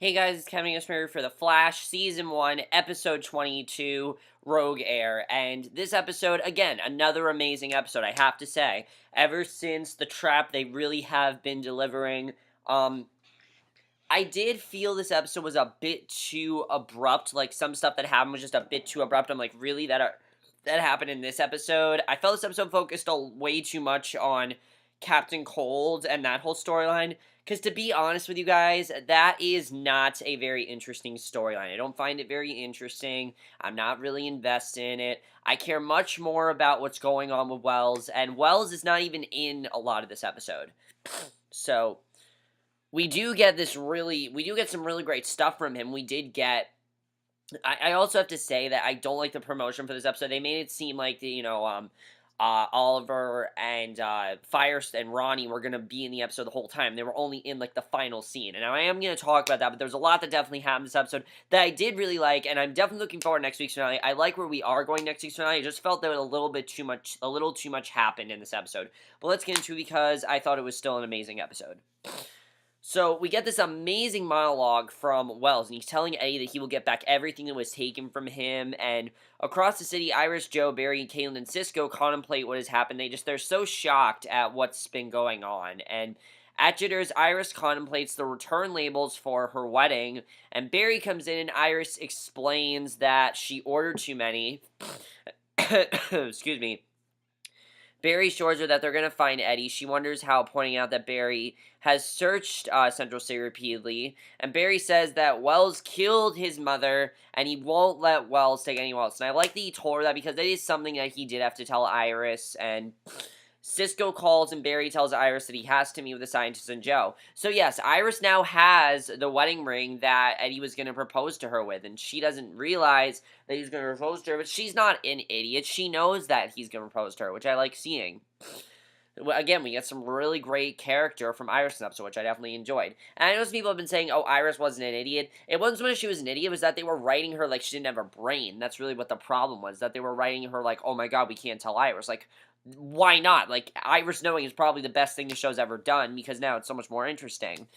Hey guys, it's Kevin Smith for The Flash, Season 1, Episode 22, Rogue Air. And this episode, again, another amazing episode, I have to say. Ever since The Trap, they really have been delivering. I did feel this episode was a bit too abrupt. Like, some stuff that happened was just a bit too abrupt. I'm like, really? That happened in this episode? I felt this episode focused way too much on Captain Cold and that whole storyline. Because to be honest with you guys, that is not a very interesting storyline. I don't find it very interesting. I'm not really invested in it. I care much more about what's going on with Wells, and Wells is not even in a lot of this episode. So, we do get some really great stuff from him. We did get I also have to say that I don't like the promotion for this episode. They made it seem like Oliver and Fire and Ronnie were gonna be in the episode the whole time. They were only in like the final scene, and I am gonna talk about that. But there's a lot that definitely happened in this episode that I did really like, and I'm definitely looking forward to next week's finale. I like where we are going next week's finale. I just felt that a little too much happened in this episode. But let's get into it because I thought it was still an amazing episode. So we get this amazing monologue from Wells, and he's telling Eddie that he will get back everything that was taken from him. And across the city, Iris, Joe, Barry, Caitlin, and Cisco contemplate what has happened. They're so shocked at what's been going on. And at Jitters, Iris contemplates the return labels for her wedding, and Barry comes in, and Iris explains that she ordered too many. Excuse me. Barry assures her that they're going to find Eddie. She wonders how, pointing out that Barry has searched Central City repeatedly. And Barry says that Wells killed his mother, and he won't let Wells take anyone else. And I like that he told her that because that is something that he did have to tell Iris. And Cisco calls, and Barry tells Iris that he has to meet with the scientist and Joe. So yes, Iris now has the wedding ring that Eddie was going to propose to her with, and she doesn't realize that he's going to propose to her, but she's not an idiot. She knows that he's going to propose to her, which I like seeing. Again, we get some really great character from Iris in episode, which I definitely enjoyed. And I know some people have been saying, oh, Iris wasn't an idiot. It wasn't so much she was an idiot, it was that they were writing her like she didn't have a brain. That's really what the problem was, that they were writing her like, oh my god, we can't tell Iris. Like, why not? Like, Iris knowing is probably the best thing the show's ever done, because now it's so much more interesting.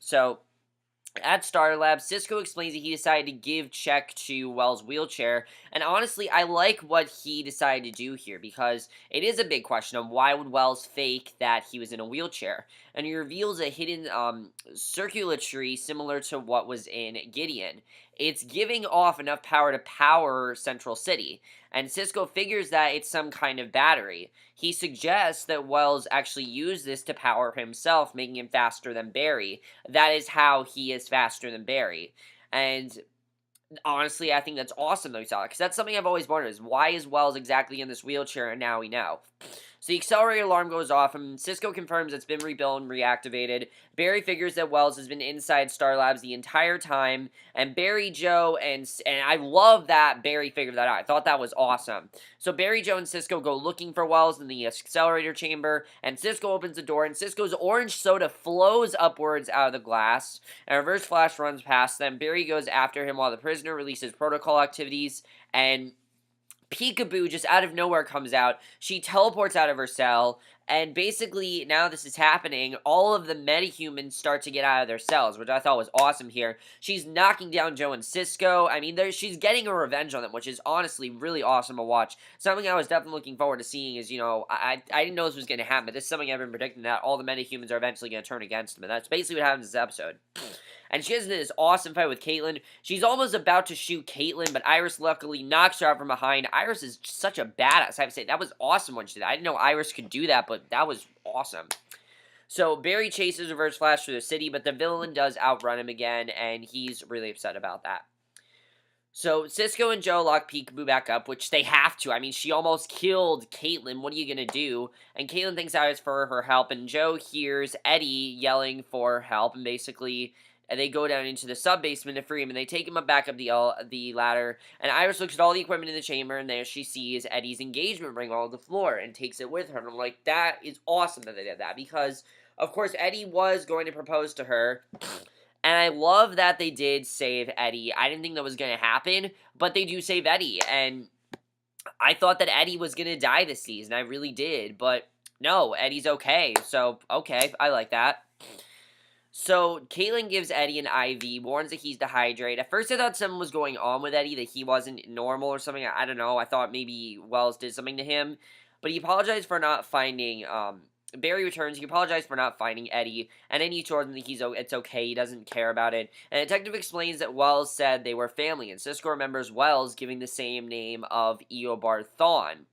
So, at Star Lab, Cisco explains that he decided to give check to Wells' wheelchair, and honestly, I like what he decided to do here, because it is a big question of why would Wells fake that he was in a wheelchair, and he reveals a hidden circuitry similar to what was in Gideon. It's giving off enough power to power Central City, and Cisco figures that it's some kind of battery. He suggests that Wells actually used this to power himself, making him faster than Barry. That is how he is faster than Barry. And honestly, I think that's awesome that we saw it, because that's something I've always wondered, is why is Wells exactly in this wheelchair, and now we know. So the accelerator alarm goes off, and Cisco confirms it's been rebuilt and reactivated. Barry figures that Wells has been inside Star Labs the entire time, and Barry, Joe, and I love that Barry figured that out. I thought that was awesome. So Barry, Joe, and Cisco go looking for Wells in the accelerator chamber, and Cisco opens the door, and Cisco's orange soda flows upwards out of the glass, and Reverse Flash runs past them. Barry goes after him while the prisoner releases protocol activities, and Peekaboo just out of nowhere comes out. She teleports out of her cell, and basically, now this is happening, all of the metahumans start to get out of their cells, which I thought was awesome here. She's knocking down Joe and Cisco. I mean, she's getting a revenge on them, which is honestly really awesome to watch. Something I was definitely looking forward to seeing is, I didn't know this was going to happen, but this is something I've been predicting, that all the metahumans are eventually going to turn against them, and that's basically what happens in this episode. And she has this awesome fight with Caitlin. She's almost about to shoot Caitlin, but Iris luckily knocks her out from behind. Iris is such a badass, I have to say. That was awesome when she did that. I didn't know Iris could do that, but that was awesome. So, Barry chases Reverse Flash through the city, but the villain does outrun him again, and he's really upset about that. So, Cisco and Joe lock Peekaboo back up, which they have to. I mean, she almost killed Caitlin. What are you going to do? And Caitlin thinks Iris for her help, and Joe hears Eddie yelling for help, and basically they go down into the sub-basement to free him, and they take him back up the ladder, and Iris looks at all the equipment in the chamber, and there she sees Eddie's engagement ring on the floor, and takes it with her, and I'm like, that is awesome that they did that, because, of course, Eddie was going to propose to her, and I love that they did save Eddie. I didn't think that was going to happen, but they do save Eddie, and I thought that Eddie was going to die this season, I really did, but no, Eddie's okay, so, okay, I like that. So, Caitlin gives Eddie an IV, warns that he's dehydrated. At first, I thought something was going on with Eddie, that he wasn't normal or something. I don't know. I thought maybe Wells did something to him. But he apologized for not finding, Barry returns. He apologized for not finding Eddie, and then he told him that it's okay. He doesn't care about it. And the detective explains that Wells said they were family, and Cisco remembers Wells giving the same name of Eobard Thawne.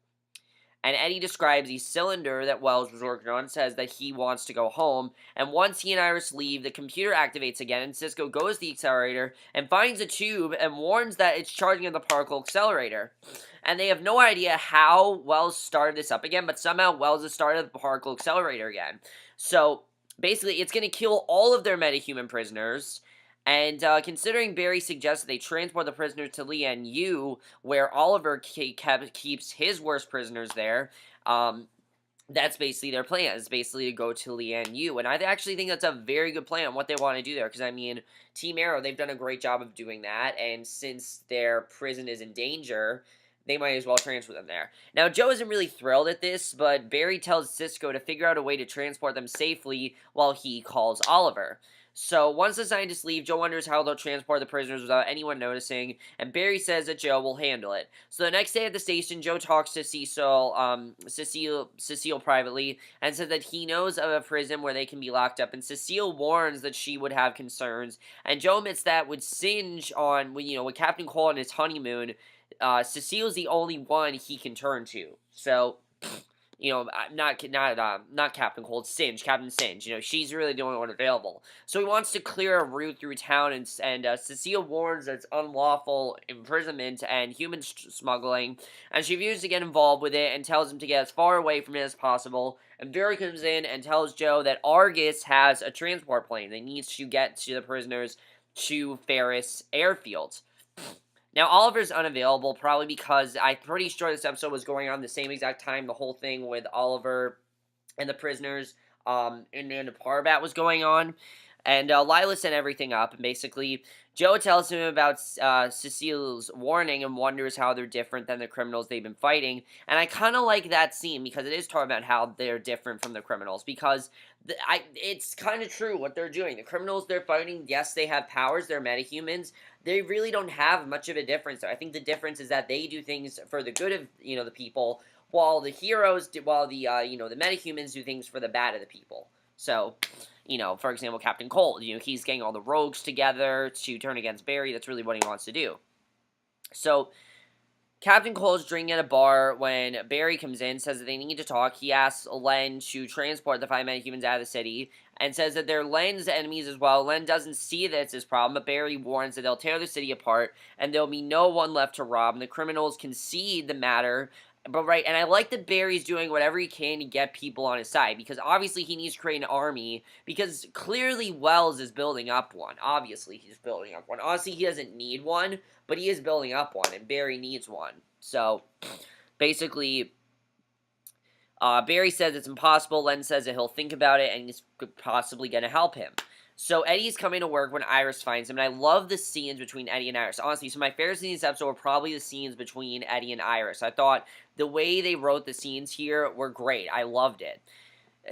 And Eddie describes the cylinder that Wells was working on, says that he wants to go home, and once he and Iris leave, the computer activates again, and Cisco goes to the accelerator and finds a tube and warns that it's charging on the particle accelerator. And they have no idea how Wells started this up again, but somehow Wells has started the particle accelerator again. So, basically, it's going to kill all of their metahuman prisoners. And considering Barry suggests that they transport the prisoners to Lian Yu, where Oliver keeps his worst prisoners there, that's basically their plan. It's basically to go to Lian Yu. And I actually think that's a very good plan, what they want to do there. Because, I mean, Team Arrow, they've done a great job of doing that. And since their prison is in danger, they might as well transfer them there. Now, Joe isn't really thrilled at this, but Barry tells Cisco to figure out a way to transport them safely while he calls Oliver. So, once the scientists leave, Joe wonders how they'll transport the prisoners without anyone noticing, and Barry says that Joe will handle it. So, the next day at the station, Joe talks to Cecile privately, and says that he knows of a prison where they can be locked up, and Cecile warns that she would have concerns, and Joe admits that with Singe with Captain Cole on his honeymoon, Cecile's the only one he can turn to. So, not Captain Cold, Captain Singe. She's really the only one available. So he wants to clear a route through town, and Cecile warns that it's unlawful imprisonment and human smuggling, and she refuses to get involved with it and tells him to get as far away from it as possible. And Barry comes in and tells Joe that Argus has a transport plane that needs to get to the prisoners to Ferris Airfield. Now, Oliver's unavailable, probably because I'm pretty sure this episode was going on the same exact time the whole thing with Oliver and the prisoners in the Parbat was going on. And Lila sent everything up, and basically, Joe tells him about Cecile's warning and wonders how they're different than the criminals they've been fighting. And I kind of like that scene, because it is talking about how they're different from the criminals, because it's kind of true what they're doing. The criminals they're fighting, yes, they have powers, they're metahumans. They really don't have much of a difference. I think the difference is that they do things for the good of, the people, while the heroes, the metahumans do things for the bad of the people. So, for example, Captain Cold, he's getting all the rogues together to turn against Barry. That's really what he wants to do. So, Captain Cole's drinking at a bar when Barry comes in, says that they need to talk. He asks Len to transport the 5 metahumans out of the city, and says that they're Len's enemies as well. Len doesn't see that it's his problem, but Barry warns that they'll tear the city apart, and there'll be no one left to rob, and the criminals concede the matter. And I like that Barry's doing whatever he can to get people on his side, because obviously he needs to create an army, because clearly Wells is building up one. Obviously he's building up one. Honestly, he doesn't need one, but he is building up one, and Barry needs one. So, basically, Barry says it's impossible. Len says that he'll think about it, and he's possibly going to help him. So, Eddie's coming to work when Iris finds him, and I love the scenes between Eddie and Iris. Honestly, so my favorite scenes in this episode were probably the scenes between Eddie and Iris. I thought the way they wrote the scenes here were great. I loved it.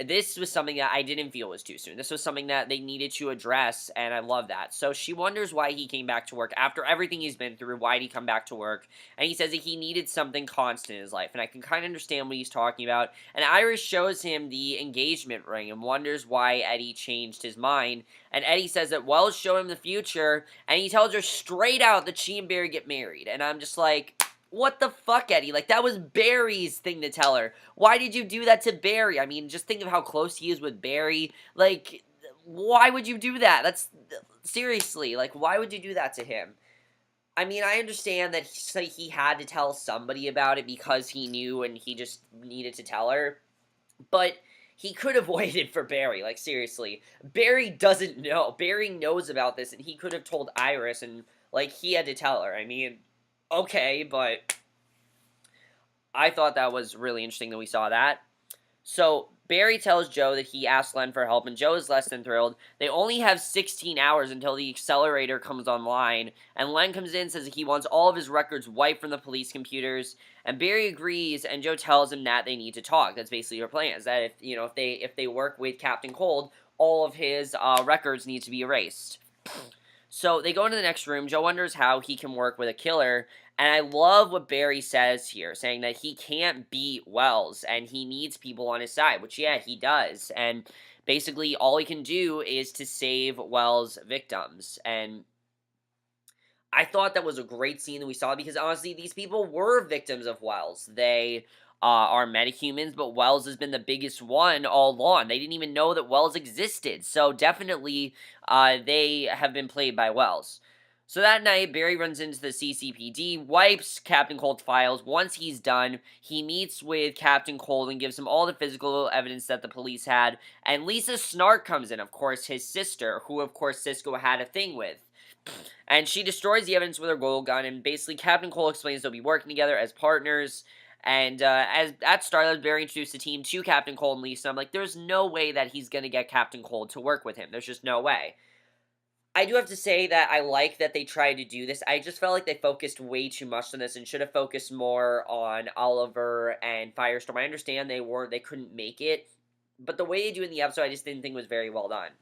This was something that I didn't feel was too soon. This was something that they needed to address, and I love that. So she wonders why he came back to work. After everything he's been through, why did he come back to work? And he says that he needed something constant in his life, and I can kind of understand what he's talking about. And Iris shows him the engagement ring and wonders why Eddie changed his mind. And Eddie says that Wells showed him the future, and he tells her straight out that she and Barry get married. And I'm just like, what the fuck, Eddie? Like, that was Barry's thing to tell her. Why did you do that to Barry? I mean, just think of how close he is with Barry. Like, why would you do that? Seriously, like, why would you do that to him? I mean, I understand that he had to tell somebody about it because he knew and he just needed to tell her. But he could have waited for Barry, like, seriously. Barry doesn't know. Barry knows about this, and he could have told Iris, and, like, he had to tell her. I mean, okay, but I thought that was really interesting that we saw that. So, Barry tells Joe that he asked Len for help, and Joe is less than thrilled. They only have 16 hours until the accelerator comes online, and Len comes in and says that he wants all of his records wiped from the police computers, and Barry agrees, and Joe tells him that they need to talk. That's basically their plan, is that if they work with Captain Cold, all of his records need to be erased. So they go into the next room. Joe wonders how he can work with a killer. And I love what Barry says here, saying that he can't beat Wells and he needs people on his side, which, yeah, he does. And basically, all he can do is to save Wells' victims. And I thought that was a great scene that we saw because, honestly, these people were victims of Wells. They are metahumans, but Wells has been the biggest one all along. They didn't even know that Wells existed. So, definitely, they have been played by Wells. So that night, Barry runs into the CCPD, wipes Captain Cold's files. Once he's done, he meets with Captain Cold and gives him all the physical evidence that the police had. And Lisa Snark comes in, of course, his sister, who, of course, Cisco had a thing with. And she destroys the evidence with her gold gun, and basically Captain Cole explains they'll be working together as partners. And as at Starlight, Barry introduced the team to Captain Cole and Lisa. I'm like, there's no way that he's going to get Captain Cole to work with him. There's just no way. I do have to say that I like that they tried to do this. I just felt like they focused way too much on this and should have focused more on Oliver and Firestorm. I understand they couldn't make it, but the way they do it in the episode, I just didn't think was very well done.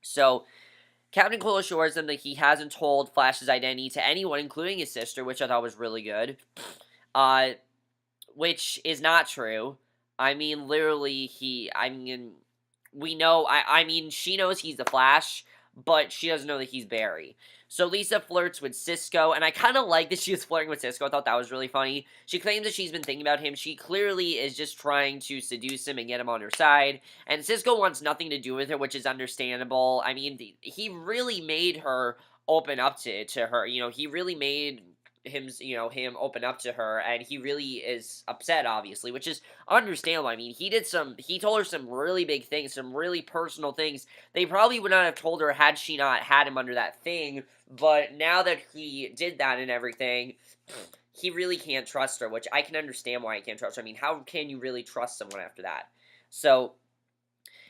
So Captain Cole assures them that he hasn't told Flash's identity to anyone, including his sister, which I thought was really good. Which is not true. I mean, literally, we know, she knows he's the Flash, but she doesn't know that he's Barry. So Lisa flirts with Cisco, and I kind of like that she was flirting with Cisco. I thought that was really funny. She claims that she's been thinking about him. She clearly is just trying to seduce him and get him on her side. And Cisco wants nothing to do with her, which is understandable. I mean, he really made her open up to her. You know, he really made him open up to her, and he really is upset, obviously, which is understandable. I mean, he told her some really big things, some really personal things. They probably would not have told her had she not had him under that thing, but now that he did that and everything, he really can't trust her, which I can understand why he can't trust her. I mean, how can you really trust someone after that? So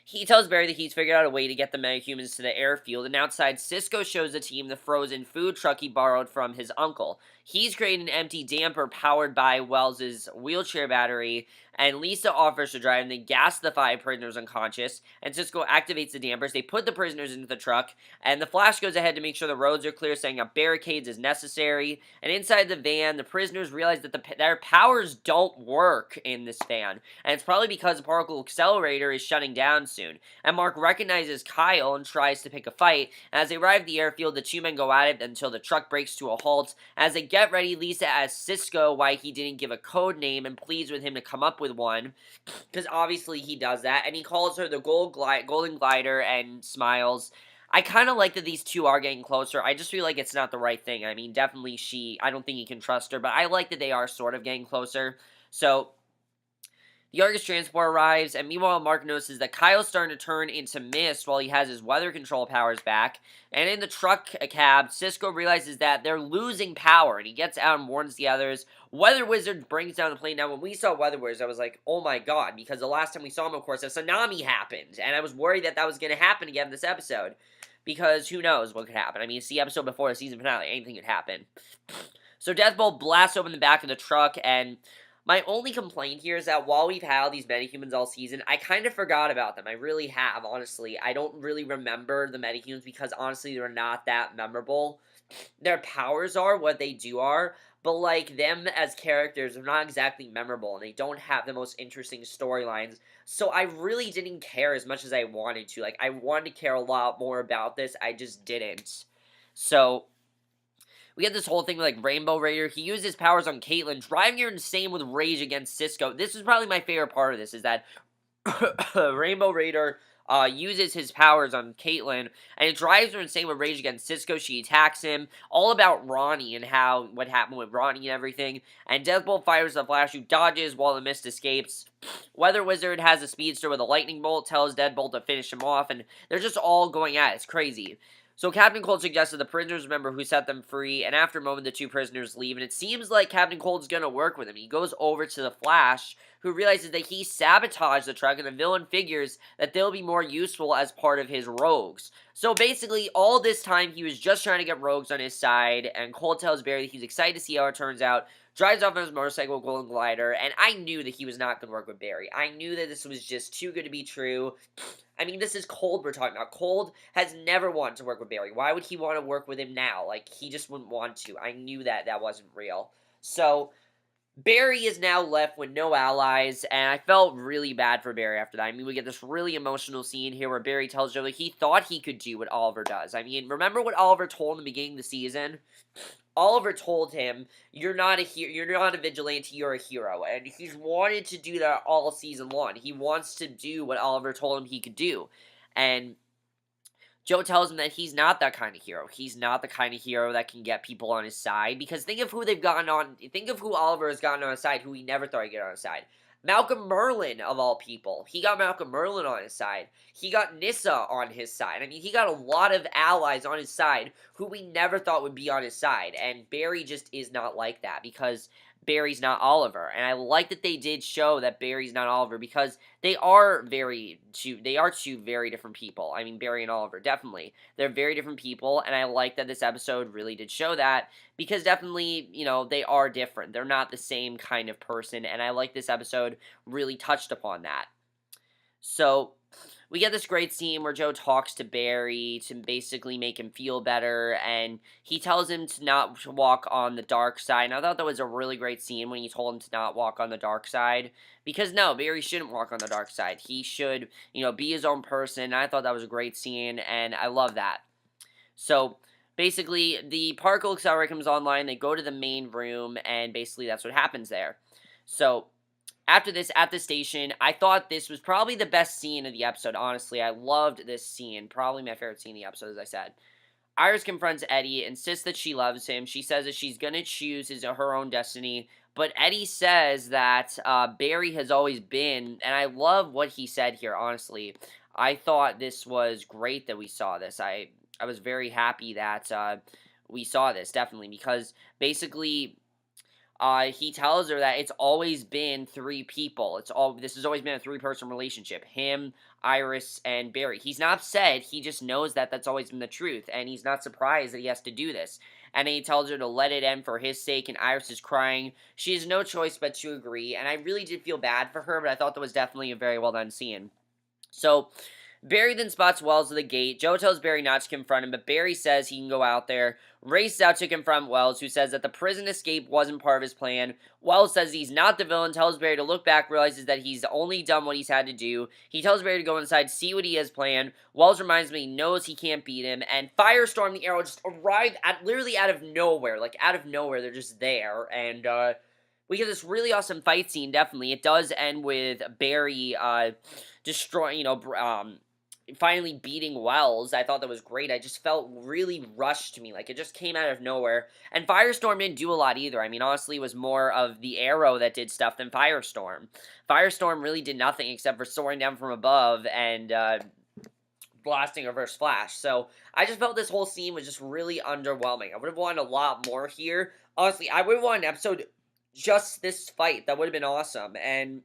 he tells Barry that he's figured out a way to get the metahumans to the airfield, and outside, Cisco shows the team the frozen food truck he borrowed from his uncle. He's created an empty damper powered by Wells's wheelchair battery, and Lisa offers to drive, and they gas the 5 prisoners unconscious, and Cisco activates the dampers. They put the prisoners into the truck, and the Flash goes ahead to make sure the roads are clear, setting up barricades as necessary, and inside the van, the prisoners realize that their powers don't work in this van, and it's probably because the particle accelerator is shutting down soon. And Mark recognizes Kyle and tries to pick a fight, and as they arrive at the airfield, the two men go at it until the truck breaks to a halt. As they get ready, Lisa asks Cisco why he didn't give a code name and pleads with him to come up with one, because obviously he does that, and he calls her the Golden Glider and smiles. I kind of like that these two are getting closer. I just feel like it's not the right thing. I mean, definitely I don't think he can trust her, but I like that they are sort of getting closer. So the Argus transport arrives, and meanwhile, Mark notices that Kyle's starting to turn into mist while he has his weather control powers back. And in the truck cab, Cisco realizes that they're losing power, and he gets out and warns the others. Weather Wizard brings down the plane. Now, when we saw Weather Wizard, I was like, oh my god, because the last time we saw him, of course, a tsunami happened, and I was worried that that was going to happen again this episode, because who knows what could happen. I mean, it's the episode before the season finale. Anything could happen. So Deathbolt blasts open the back of the truck, and my only complaint here is that while we've had all these metahumans all season, I kind of forgot about them. I really have, honestly. I don't really remember the metahumans because, honestly, they're not that memorable. Their powers are what they do are, but, like, them as characters are not exactly memorable, and they don't have the most interesting storylines. So I really didn't care as much as I wanted to. Like, I wanted to care a lot more about this. I just didn't. So we get this whole thing with, like, Rainbow Raider. He used his powers on Caitlyn, driving her insane with rage against Cisco. This is probably my favorite part of this, is that Rainbow Raider uses his powers on Caitlyn, and it drives her insane with rage against Cisco. She attacks him, all about Ronnie and what happened with Ronnie and everything. And Deathbolt fires the Flash, who dodges while the mist escapes. Weather Wizard has a speedster with a lightning bolt, tells Deadbolt to finish him off, and they're just all going at it. It's crazy. So Captain Cold suggested the prisoners remember who set them free, and after a moment, the two prisoners leave, and it seems like Captain Cold's gonna work with him. He goes over to the Flash, who realizes that he sabotaged the truck, and the villain figures that they'll be more useful as part of his rogues. So basically, all this time, he was just trying to get rogues on his side, and Cold tells Barry that he's excited to see how it turns out. drives off on his motorcycle, golden glider, and I knew that he was not going to work with Barry. I knew that this was just too good to be true. I mean, this is Cold we're talking about. Cold has never wanted to work with Barry. Why would he want to work with him now? Like, he just wouldn't want to. I knew that that wasn't real. So, Barry is now left with no allies, and I felt really bad for Barry after that. I mean, we get this really emotional scene here where Barry tells Joe that he thought he could do what Oliver does. I mean, remember what Oliver told him in the beginning of the season? Oliver told him, you're not a vigilante, you're a hero, and he's wanted to do that all season long. He wants to do what Oliver told him he could do, and Joe tells him that he's not that kind of hero. He's not the kind of hero that can get people on his side, because think of who they've gotten on, think of who Oliver has gotten on his side, who he never thought he'd get on his side. Malcolm Merlin, of all people. He got Malcolm Merlin on his side. He got Nyssa on his side. I mean, he got a lot of allies on his side who we never thought would be on his side, and Barry just is not like that, because Barry's not Oliver, and I like that they did show that Barry's not Oliver, because they are two very different people. I mean, Barry and Oliver, definitely. They're very different people, and I like that this episode really did show that, because definitely, you know, they are different. They're not the same kind of person, and I like this episode really touched upon that. So, we get this great scene where Joe talks to Barry to basically make him feel better, and he tells him to not walk on the dark side. And I thought that was a really great scene when he told him to not walk on the dark side, because no, Barry shouldn't walk on the dark side. He should, you know, be his own person. I thought that was a great scene, and I love that. So, basically, the particle accelerator comes online, they go to the main room, and basically that's what happens there. So, after this, at the station, I thought this was probably the best scene of the episode, honestly. I loved this scene. Probably my favorite scene of the episode, as I said. Iris confronts Eddie, insists that she loves him. She says that she's going to choose her own destiny. But Eddie says that Barry has always been, and I love what he said here, honestly. I thought this was great that we saw this. I was very happy that we saw this, definitely, because basically he tells her that it's always been three people. This has always been a three-person relationship. Him, Iris, and Barry. He's not upset. He just knows that that's always been the truth, and he's not surprised that he has to do this. And then he tells her to let it end for his sake, and Iris is crying. She has no choice but to agree, and I really did feel bad for her, but I thought that was definitely a very well-done scene. So, Barry then spots Wells at the gate. Joe tells Barry not to confront him, but Barry says he can go out there, races out to confront Wells, who says that the prison escape wasn't part of his plan. Wells says he's not the villain, tells Barry to look back, realizes that he's only done what he's had to do. He tells Barry to go inside, see what he has planned. Wells reminds him he knows he can't beat him, and Firestorm the Arrow just arrived literally out of nowhere. Like, out of nowhere, they're just there, and, we get this really awesome fight scene, definitely. It does end with Barry, destroying, finally beating Wells. I thought that was great. I just felt really rushed to me. Like, it just came out of nowhere. And Firestorm didn't do a lot either. I mean, honestly, it was more of the Arrow that did stuff than Firestorm. Firestorm really did nothing except for soaring down from above and, blasting Reverse Flash. So, I just felt this whole scene was just really underwhelming. I would have wanted a lot more here. Honestly, I would have wanted an episode just this fight. That would have been awesome. And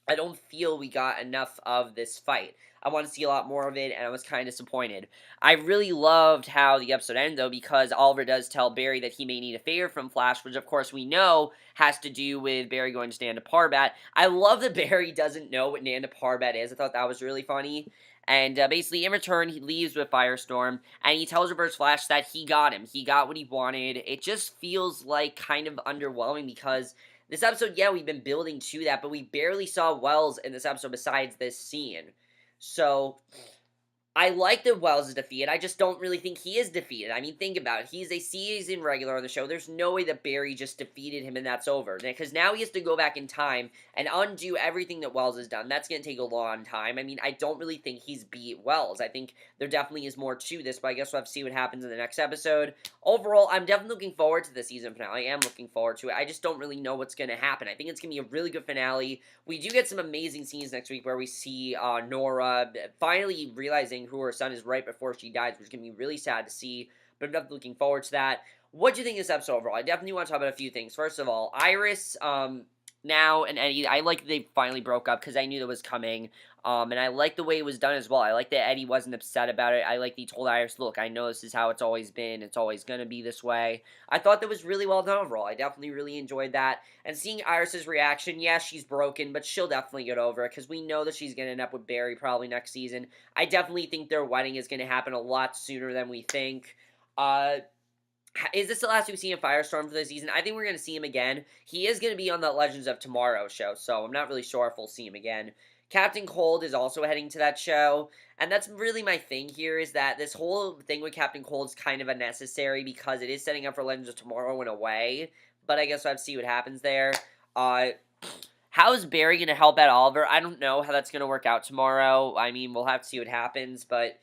I don't feel we got enough of this fight. I want to see a lot more of it, and I was kind of disappointed. I really loved how the episode ended, though, because Oliver does tell Barry that he may need a favor from Flash, which, of course, we know has to do with Barry going to Nanda Parbat. I love that Barry doesn't know what Nanda Parbat is. I thought that was really funny. And basically, in return, he leaves with Firestorm, and he tells Reverse Flash that he got him. He got what he wanted. It just feels like kind of underwhelming, because this episode, yeah, we've been building to that, but we barely saw Wells in this episode besides this scene. So, I like that Wells is defeated. I just don't really think he is defeated. I mean, think about it. He's a season regular on the show. There's no way that Barry just defeated him and that's over. Because now he has to go back in time and undo everything that Wells has done. That's going to take a long time. I mean, I don't really think he's beat Wells. I think there definitely is more to this, but I guess we'll have to see what happens in the next episode. Overall, I'm definitely looking forward to the season finale. I am looking forward to it. I just don't really know what's going to happen. I think it's going to be a really good finale. We do get some amazing scenes next week where we see Nora finally realizing who her son is right before she dies, which is going to be really sad to see, but I'm definitely looking forward to that. What do you think of this episode overall? I definitely want to talk about a few things. First of all, Iris, now and Eddie, I like they finally broke up because I knew that was coming. And I like the way it was done as well. I like that Eddie wasn't upset about it. I like that he told Iris, look, I know this is how it's always been. It's always going to be this way. I thought that was really well done overall. I definitely really enjoyed that. And seeing Iris's reaction, yeah, she's broken, but she'll definitely get over it because we know that she's going to end up with Barry probably next season. I definitely think their wedding is going to happen a lot sooner than we think. Is this the last we've seen of Firestorm for the season? I think we're going to see him again. He is going to be on the Legends of Tomorrow show, so I'm not really sure if we'll see him again. Captain Cold is also heading to that show, and that's really my thing here, is that this whole thing with Captain Cold is kind of unnecessary because it is setting up for Legends of Tomorrow in a way, but I guess we'll have to see what happens there. How is Barry going to help out Oliver? I don't know how that's going to work out tomorrow. I mean, we'll have to see what happens, but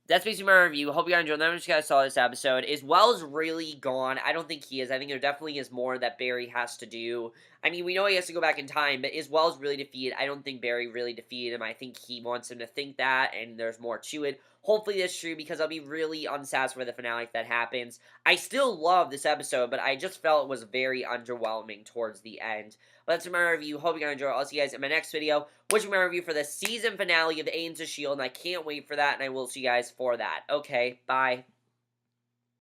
that's basically my review. Hope you guys enjoyed. Let me know if you guys saw this episode. Is Wells really gone? I don't think he is. I think there definitely is more that Barry has to do. I mean, we know he has to go back in time, but is Wells really defeated? I don't think Barry really defeated him. I think he wants him to think that, and there's more to it. Hopefully that's true, because I'll be really unsatisfied with the finale if that happens. I still love this episode, but I just felt it was very underwhelming towards the end. But that's my review. Hope you guys enjoy. I'll see you guys in my next video, which is my review for the season finale of Agents of S.H.I.E.L.D., and I can't wait for that, and I will see you guys for that. Okay, bye.